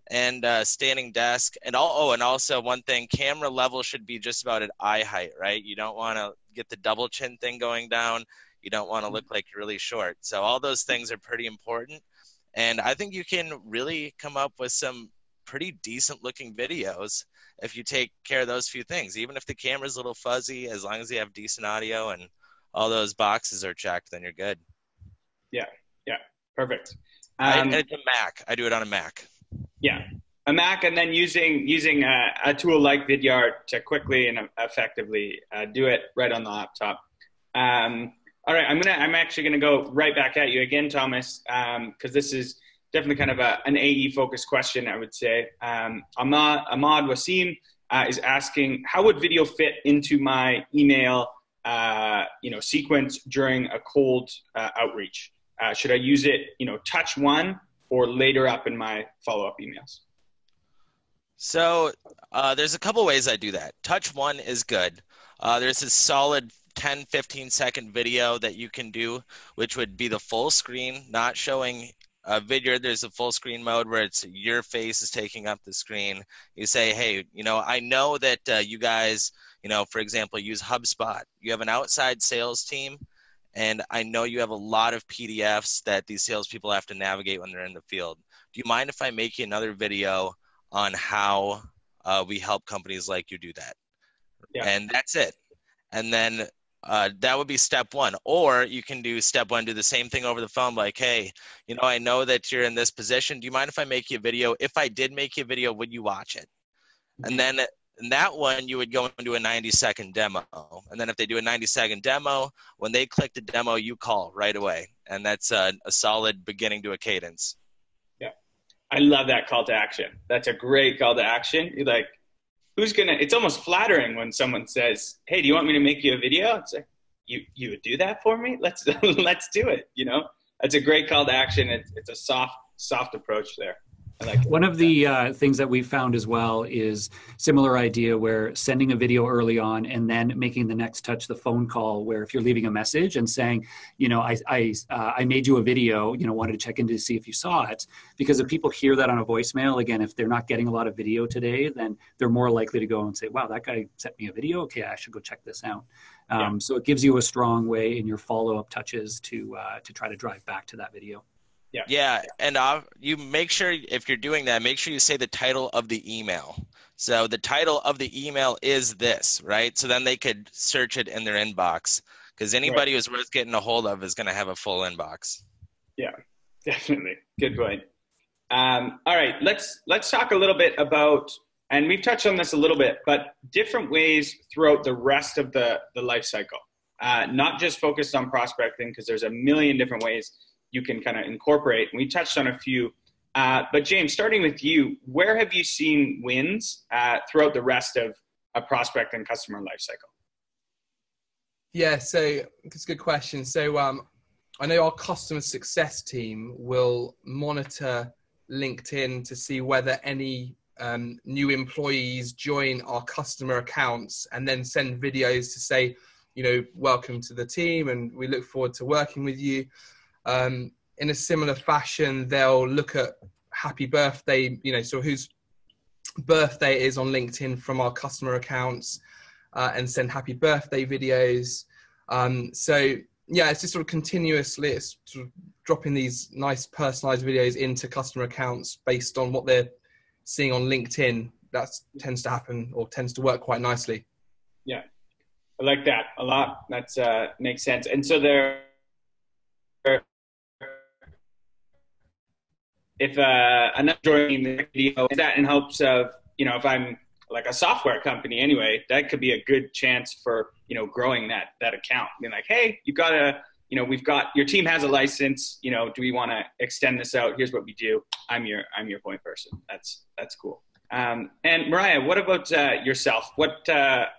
Speaker 2: and standing desk, and also one thing, camera level should be just about at eye height, right? You don't want to get the double chin thing going down. You don't want to look like you're really short. So all those things are pretty important, and I think you can really come up with some pretty decent looking videos if you take care of those few things. Even if the camera's a little fuzzy, as long as you have decent audio and all those boxes are checked, then you're good.
Speaker 1: Yeah, perfect.
Speaker 2: And it's a Mac. I do it on a Mac.
Speaker 1: Yeah, a Mac, and then using a tool like Vidyard to quickly and effectively do it right on the laptop. All right, I'm actually gonna go right back at you again, Thomas, because this is definitely kind of an AE focused question, I would say. Ahmad Wasim is asking, how would video fit into my email sequence during a cold outreach? Should I use it, touch one, or later up in my follow-up emails?
Speaker 2: So there's a couple ways I do that. Touch one is good. There's a solid 10, 15-second video that you can do, which would be the full screen, not showing a video. There's a full screen mode where it's your face is taking up the screen. You say, hey, I know that you guys, for example, use HubSpot. You have an outside sales team, and I know you have a lot of PDFs that these salespeople have to navigate when they're in the field. Do you mind if I make you another video on how we help companies like you do that? Yeah. And that's it. And then that would be step one. Or you can do step one, do the same thing over the phone, like, hey, I know that you're in this position. Do you mind if I make you a video? If I did make you a video, would you watch it? And then in that one, you would go into a 90-second demo. And then if they do a 90-second demo, when they click the demo, you call right away. And that's a solid beginning to a cadence.
Speaker 1: Yeah. I love that call to action. That's a great call to action. You're like, it's almost flattering when someone says, hey, do you want me to make you a video? It's like, you would do that for me? Let's do it. That's a great call to action. It's a soft approach there. I like it.
Speaker 5: One of the things that we've found as well is similar idea where sending a video early on and then making the next touch the phone call, where if you're leaving a message and saying, I made you a video, wanted to check in to see if you saw it. Because if people hear that on a voicemail, again, if they're not getting a lot of video today, then they're more likely to go and say, wow, that guy sent me a video. Okay, I should go check this out. So it gives you a strong way in your follow-up touches to try to drive back to that video.
Speaker 2: Yeah, and you make sure, if you're doing that, make sure you say the title of the email. So the title of the email is this, right? So then they could search it in their inbox, because anybody who's worth getting a hold of is going to have a full inbox.
Speaker 1: Yeah, definitely. Good point. All right, let's talk a little bit about, and we've touched on this a little bit, but different ways throughout the rest of the life cycle. Not just focused on prospecting, because there's a million different ways you can kind of incorporate. We touched on a few, but James, starting with you, where have you seen wins throughout the rest of a prospect and customer lifecycle?
Speaker 4: Yeah, so it's a good question. So I know our customer success team will monitor LinkedIn to see whether any new employees join our customer accounts, and then send videos to say, welcome to the team and we look forward to working with you. In a similar fashion, they'll look at happy birthday, so whose birthday is on LinkedIn from our customer accounts, and send happy birthday videos. It's just sort of continuously, it's sort of dropping these nice personalized videos into customer accounts based on what they're seeing on LinkedIn. that tends to happen or tends to work quite nicely.
Speaker 1: Yeah, I like that a lot. That's makes sense. And so if another joining the video, is that in hopes of, if I'm like a software company anyway, that could be a good chance for, growing that account. Being like, hey, you've got your team has a license, do we want to extend this out? Here's what we do. I'm your point person. That's cool. And Mariah, what about yourself? What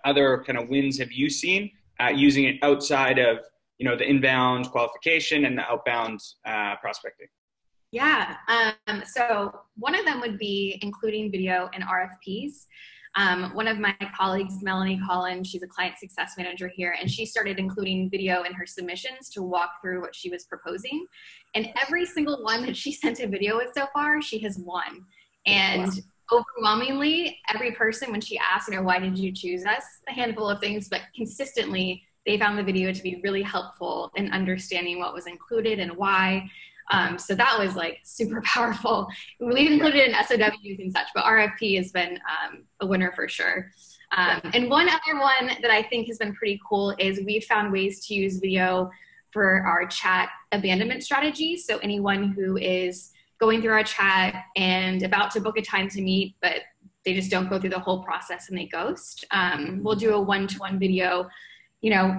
Speaker 1: other kind of wins have you seen using it outside of, the inbound qualification and the outbound prospecting?
Speaker 3: Yeah. So one of them would be including video in RFPs. One of my colleagues, Melanie Collins, she's a client success manager here, and she started including video in her submissions to walk through what she was proposing. And every single one that she sent a video with so far, she has won. And overwhelmingly, every person, when she asked, why did you choose us? A handful of things, but consistently, they found the video to be really helpful in understanding what was included and why. So that was like super powerful. We've included in SOWs and such, but RFP has been a winner for sure. And one other one that I think has been pretty cool is we've found ways to use video for our chat abandonment strategy. So anyone who is going through our chat and about to book a time to meet, but they just don't go through the whole process and they ghost, we'll do a one-to-one video,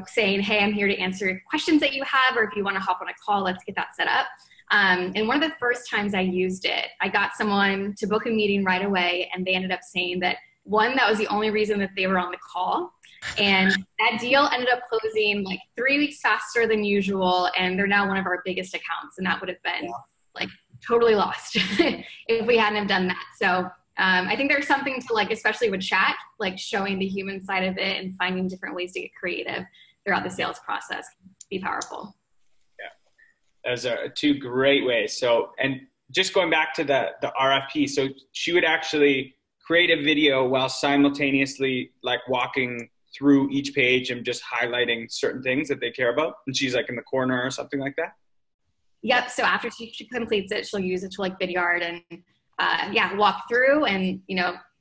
Speaker 3: saying, hey, I'm here to answer questions that you have, or if you want to hop on a call, let's get that set up. And one of the first times I used it, I got someone to book a meeting right away, and they ended up saying that, one, that was the only reason that they were on the call. And that deal ended up closing like 3 weeks faster than usual, and they're now one of our biggest accounts, and that would have been like totally lost if we hadn't have done that. So I think there's something to, like, especially with chat, like showing the human side of it and finding different ways to get creative throughout the sales process can be powerful.
Speaker 1: Those are two great ways. So, and just going back to the RFP, so she would actually create a video while simultaneously like walking through each page and just highlighting certain things that they care about. And she's like in the corner or something like that.
Speaker 3: Yep. So after she completes it, she'll use it to like Vidyard and walk through and,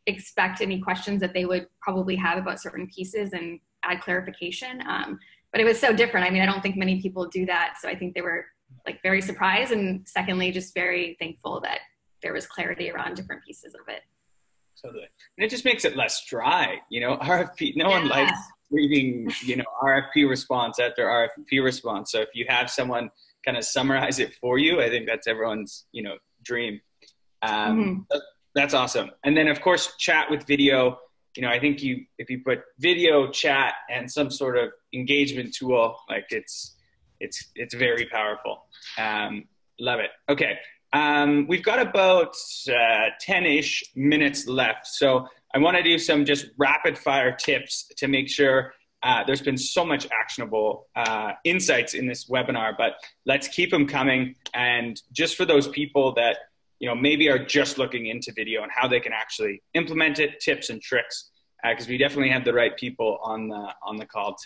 Speaker 3: expect any questions that they would probably have about certain pieces and add clarification. But it was so different. I mean, I don't think many people do that. So I think they were like very surprised, and secondly, just very thankful that there was clarity around different pieces of it.
Speaker 1: Totally. And it just makes it less dry, RFP, no one likes reading, RFP response after RFP response. So if you have someone kind of summarize it for you, I think that's everyone's, dream. That's awesome. And then of course, chat with video, I think if you put video, chat, and some sort of engagement tool, like it's very powerful. Love it. Okay. We've got about 10-ish minutes left. So I want to do some just rapid fire tips to make sure there's been so much actionable insights in this webinar, but let's keep them coming. And just for those people that, maybe are just looking into video and how they can actually implement it, tips and tricks, because we definitely have the right people on the call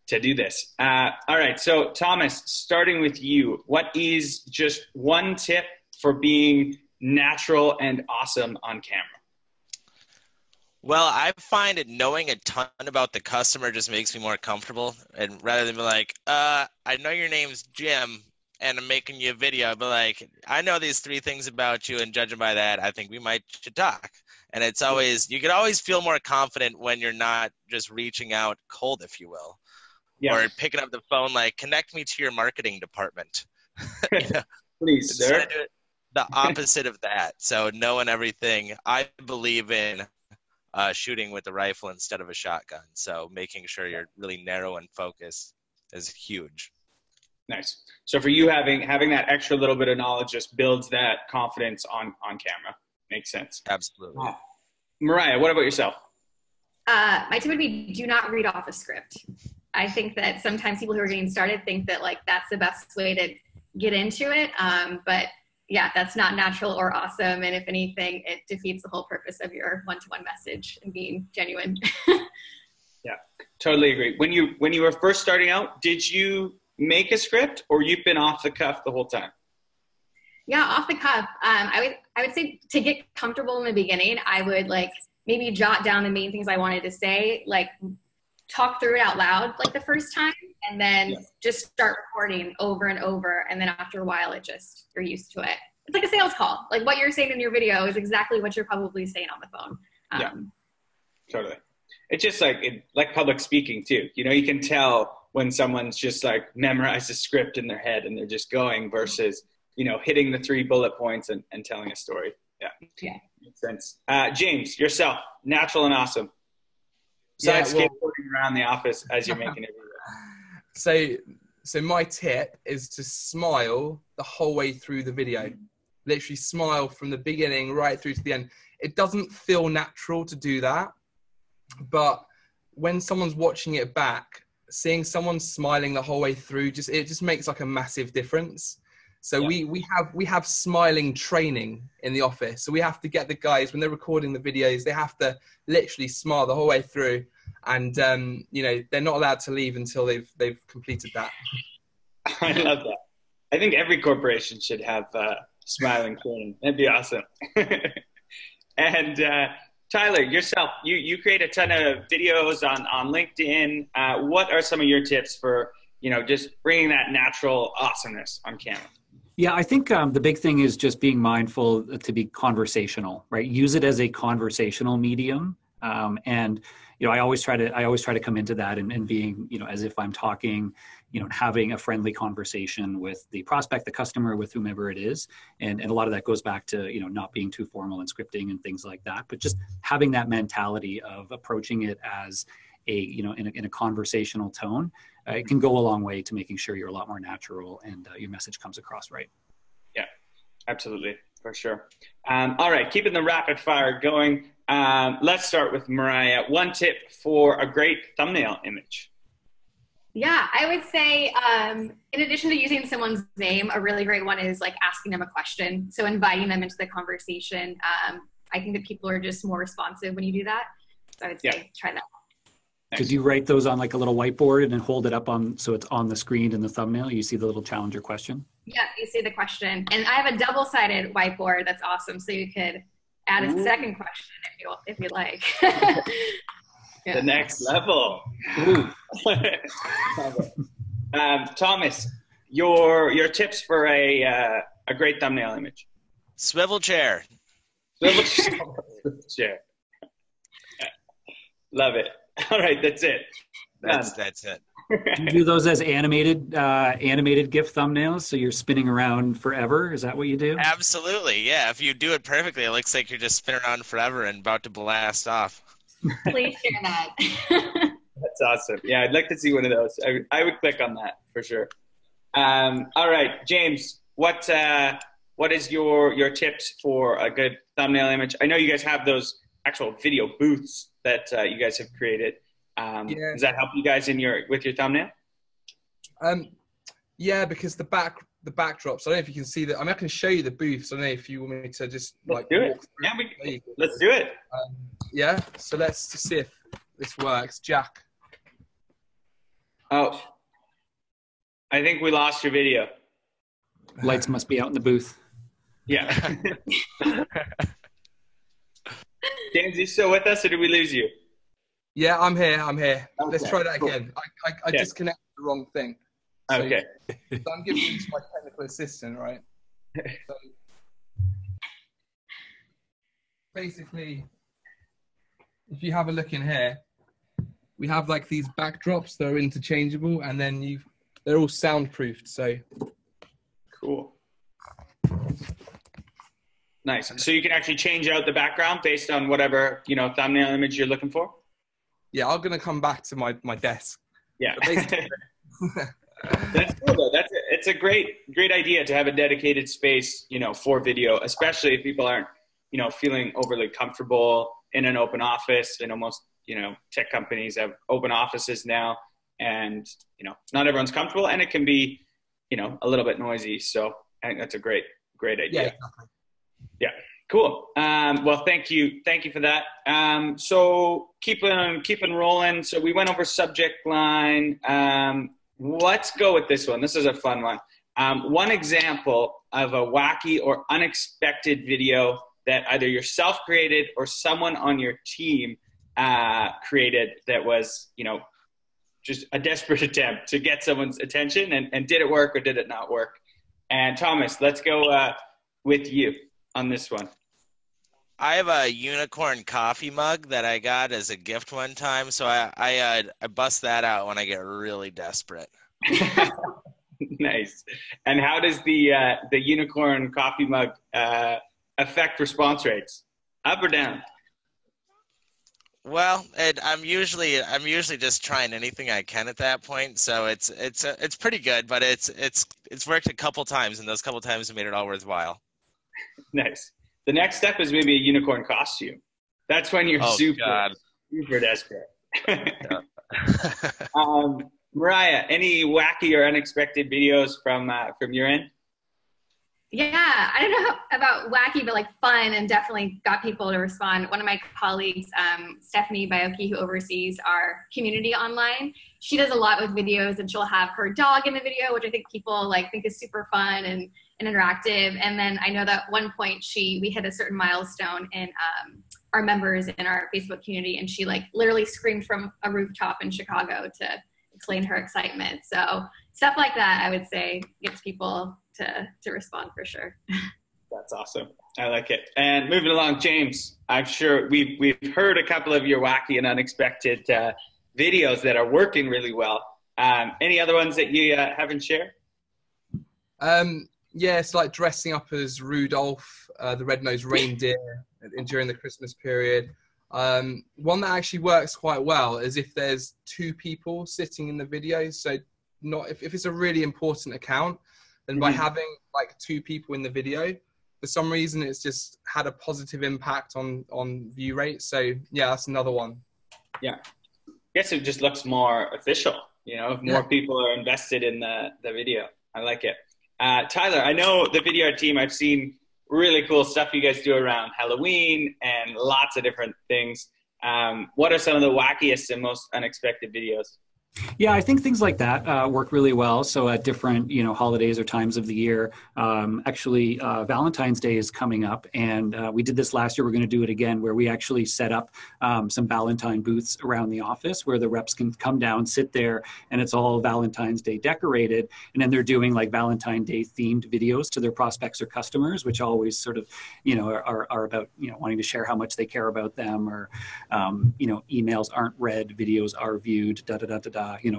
Speaker 1: to do this. All right. So Thomas, starting with you, what is just one tip for being natural and awesome on camera?
Speaker 2: Well, I find it knowing a ton about the customer just makes me more comfortable. And rather than be like, I know your name's Jim and I'm making you a video, but like, I know these 3 things about you, and judging by that, I think we should talk. And it's always, you can always feel more confident when you're not just reaching out cold, if you will. Yeah. Or picking up the phone, like, connect me to your marketing department.
Speaker 1: Please, sir.
Speaker 2: The opposite of that. So knowing everything, I believe in shooting with a rifle instead of a shotgun. So making sure you're really narrow and focused is huge.
Speaker 1: Nice. So for you, having that extra little bit of knowledge just builds that confidence on camera. Makes sense.
Speaker 2: Absolutely.
Speaker 1: Wow. Mariah, what about yourself?
Speaker 3: My tip would be, do not read off a script. I think that sometimes people who are getting started think that like that's the best way to get into it. But yeah, that's not natural or awesome. And if anything, it defeats the whole purpose of your one-to-one message and being genuine.
Speaker 1: Yeah, totally agree. When you were first starting out, did you make a script, or you've been off the cuff the whole time?
Speaker 3: Yeah, off the cuff. I would say to get comfortable in the beginning, I would like maybe jot down the main things I wanted to say, like talk through it out loud like the first time, and then just start recording over and over. And then after a while, you're used to it. It's like a sales call. Like what you're saying in your video is exactly what you're probably saying on the phone.
Speaker 1: Yeah, totally. It's just like public speaking too. You know, you can tell when someone's just like memorized a script in their head and they're just going versus, you know, hitting the 3 bullet points and telling a story. Yeah. Makes sense. James, yourself, natural and awesome. Besides skateboarding around the office as you're making it.
Speaker 4: So my tip is to smile the whole way through the video. Literally smile from the beginning right through to the end. It doesn't feel natural to do that, but when someone's watching it back, seeing someone smiling the whole way through, it just makes like a massive difference. So we have smiling training in the office. So we have to get the guys, when they're recording the videos, they have to literally smile the whole way through. And, you know, they're not allowed to leave until they've completed that.
Speaker 1: I love that. I think every corporation should have smiling training. That'd be awesome. And Tyler, yourself, you create a ton of videos on LinkedIn. What are some of your tips for, you know, just bringing that natural awesomeness on camera?
Speaker 5: Yeah, I think the big thing is just being mindful to be conversational, right? Use it as a conversational medium. And, you know, I always try to come into that and being, you know, as if I'm talking, you know, having a friendly conversation with the prospect, the customer, with whomever it is. And a lot of that goes back to, you know, not being too formal and scripting and things like that, but just having that mentality of approaching it as a, you know, in a conversational tone. It can go a long way to making sure you're a lot more natural and your message comes across right.
Speaker 1: Yeah, absolutely, for sure. All right, keeping the rapid fire going. Let's start with Mariah. One tip for a great thumbnail image.
Speaker 3: Yeah, I would say in addition to using someone's name, a really great one is like asking them a question. So inviting them into the conversation. I think that people are just more responsive when you do that. So I would say try that.
Speaker 5: Could you write those on like a little whiteboard and then hold it up on so it's on the screen in the thumbnail? You see the little challenger question?
Speaker 3: Yeah, you see the question. And I have a double-sided whiteboard that's awesome. So you could add a second question if you like.
Speaker 1: The next level. Thomas, your tips for a great thumbnail image.
Speaker 2: Swivel chair.
Speaker 1: Swivel chair. Love it. All right, that's it.
Speaker 2: That's it.
Speaker 5: You do those as animated GIF thumbnails, so you're spinning around forever. Is that what you do?
Speaker 2: Absolutely, yeah. If you do it perfectly, it looks like you're just spinning around forever and about to blast off.
Speaker 3: Please share that.
Speaker 1: That's awesome. Yeah, I'd like to see one of those. I would click on that for sure. All right, James, what is your tips for a good thumbnail image? I know you guys have those actual video booths that you guys have created. Does that help you guys with your thumbnail?
Speaker 4: Yeah, because the backdrops. I don't know if you can see that. I mean, I can show you the booths. I don't know if you want me to just
Speaker 1: let's do it. Yeah, let's do it.
Speaker 4: Yeah. So let's just see if this works. Jack.
Speaker 1: Oh, I think we lost your video.
Speaker 5: Lights must be out in the booth.
Speaker 1: Yeah. James, you still with us, or did we lose you?
Speaker 4: Yeah, I'm here. Okay, let's try that
Speaker 1: cool.
Speaker 4: again. I disconnected the wrong thing. So,
Speaker 1: okay.
Speaker 4: So I'm giving you to my technical assistant, right? So basically, if you have a look in here, we have like these backdrops that are interchangeable, and then they're all soundproofed. So
Speaker 1: cool. Nice. So you can actually change out the background based on whatever, you know, thumbnail image you're looking for?
Speaker 4: Yeah, I'm going to come back to my desk.
Speaker 1: Yeah. That's cool though. It's a great idea to have a dedicated space, you know, for video, especially if people aren't, you know, feeling overly comfortable in an open office. And most, you know, tech companies have open offices now, and, you know, not everyone's comfortable, and it can be, you know, a little bit noisy. So I think that's a great idea.
Speaker 4: Yeah, exactly.
Speaker 1: Yeah, cool. Well, thank you for that. So keeping rolling. So we went over subject line. Let's go with this one. This is a fun one. One example of a wacky or unexpected video that either yourself created or someone on your team created that was, you know, just a desperate attempt to get someone's attention, and did it work or did it not work? And Thomas, let's go with you on this one.
Speaker 2: I have a unicorn coffee mug that I got as a gift one time, so I bust that out when I get really desperate.
Speaker 1: Nice. And how does the unicorn coffee mug affect response rates? Up or down?
Speaker 2: Well, I'm usually just trying anything I can at that point, so it's pretty good, but it's worked a couple times, and those couple times have made it all worthwhile.
Speaker 1: Nice. The next step is maybe a unicorn costume. That's when you're super desperate. Mariah, any wacky or unexpected videos from your end?
Speaker 3: Yeah, I don't know about wacky, but like fun, and definitely got people to respond. One of my colleagues, Stephanie Bioki, who oversees our community online, she does a lot with videos, and she'll have her dog in the video, which I think people like think is super fun and interactive. And then I know that at one point we hit a certain milestone in our members in our Facebook community, and she like literally screamed from a rooftop in Chicago to explain her excitement. So stuff like that, I would say, gets people to respond for sure.
Speaker 1: That's awesome. I like it. And moving along, James, I'm sure we've heard a couple of your wacky and unexpected videos that are working really well. Any other ones that you haven't shared?
Speaker 4: Yeah, it's like dressing up as Rudolph, the red-nosed reindeer during the Christmas period. One that actually works quite well is if there's two people sitting in the video. So not if it's a really important account, then by having like two people in the video, for some reason it's just had a positive impact on view rate. So yeah, that's another one.
Speaker 1: Yeah, I guess it just looks more official, you know, if more people are invested in the video. I like it. Tyler, I know the video team, I've seen really cool stuff you guys do around Halloween and lots of different things. What are some of the wackiest and most unexpected videos?
Speaker 5: Yeah, I think things like that work really well. So at different, holidays or times of the year, actually Valentine's Day is coming up, and we did this last year. We're going to do it again, where we actually set up some Valentine booths around the office where the reps can come down, sit there, and it's all Valentine's Day decorated. And then they're doing like Valentine's Day themed videos to their prospects or customers, which always sort of, are about, wanting to share how much they care about them, or, emails aren't read, videos are viewed,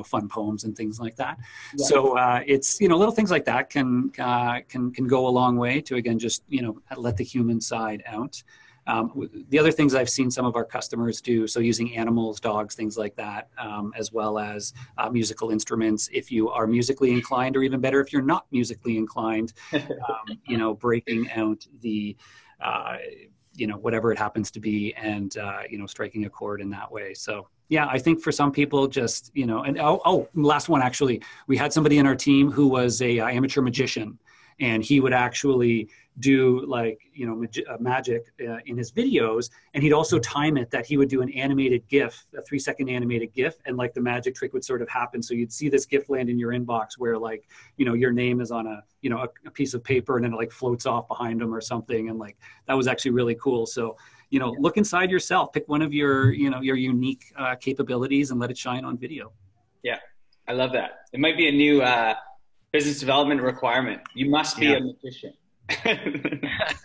Speaker 5: fun poems and things like that. Yeah. So it's, little things like that can go a long way to, again, just, let the human side out. The other things I've seen some of our customers do, so using animals, dogs, things like that, as well as musical instruments, if you are musically inclined, or even better, if you're not musically inclined, breaking out the, whatever it happens to be, and, striking a chord in that way. So yeah, I think for some people just, and last one, actually, we had somebody in our team who was a amateur magician, and he would actually do like, magic in his videos. And he'd also time it that he would do an animated GIF, a 3-second animated GIF. And like the magic trick would sort of happen. So you'd see this GIF land in your inbox where like, your name is on a piece of paper, and then it like floats off behind him or something. And like, that was actually really cool. So, look inside yourself, pick one of your, your unique capabilities and let it shine on video.
Speaker 1: Yeah. I love that. It might be a new business development requirement. You must be a magician.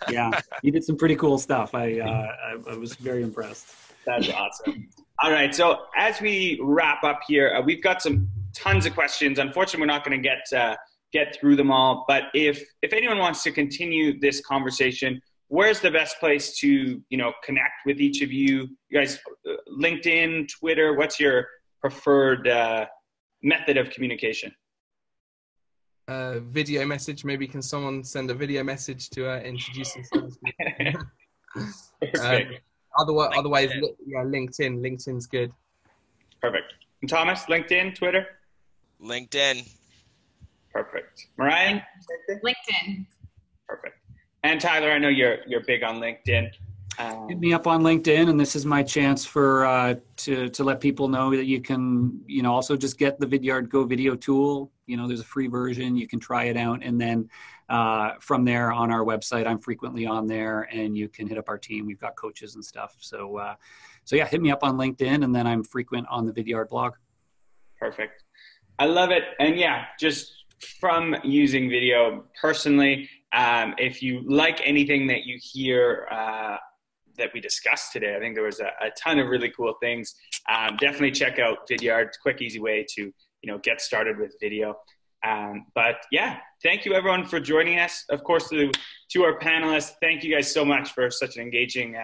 Speaker 5: Yeah, you did some pretty cool stuff. I was very impressed.
Speaker 1: That's awesome. All right, so as we wrap up here, we've got some tons of questions. Unfortunately, we're not going to get through them all. But if anyone wants to continue this conversation, where's the best place to connect with each of you? You guys, LinkedIn, Twitter. What's your preferred method of communication?
Speaker 4: Video message. Maybe can someone send a video message to introduce themselves? Otherwise, LinkedIn. LinkedIn's good.
Speaker 1: Perfect. And Thomas, LinkedIn, Twitter?
Speaker 2: LinkedIn.
Speaker 1: Perfect. Mariah?
Speaker 3: LinkedIn.
Speaker 1: Perfect. And Tyler, I know you're big on LinkedIn.
Speaker 5: Hit me up on LinkedIn, and this is my chance for to let people know that you can also just get the Vidyard Go video tool. There's a free version, you can try it out, and then from there on our website. I'm frequently on there, and you can hit up our team. We've got coaches and stuff. So yeah, hit me up on LinkedIn, and then I'm frequent on the Vidyard blog.
Speaker 1: Perfect. I love it. And yeah, just from using video personally, if you like anything that you hear that we discussed today, I think there was a ton of really cool things. Definitely check out Vidyard. It's a quick, easy way to get started with video. But yeah, thank you everyone for joining us. Of course, to our panelists, thank you guys so much for such an engaging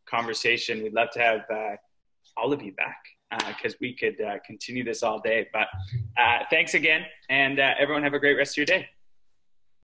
Speaker 1: conversation. We'd love to have all of you back because we could continue this all day. But thanks again, and everyone have a great rest of your day.